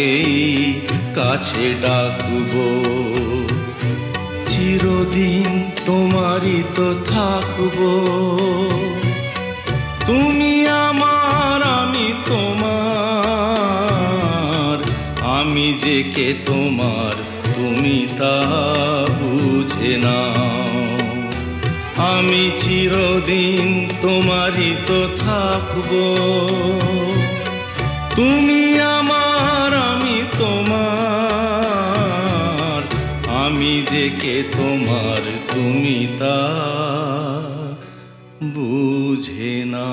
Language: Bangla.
তোমাকেই কাছে ডাকবো। চিরদিন তোমারই তো থাকবো। তুমি আমার, আমি তোমার, আমি যে কে তোমার তুমি তা বুঝে নাও। আমি চিরদিন তোমারই তো থাকবো। তুমি আমার, আমি তোমার, আমি যে কে তোমার তুমি তা বুঝে না।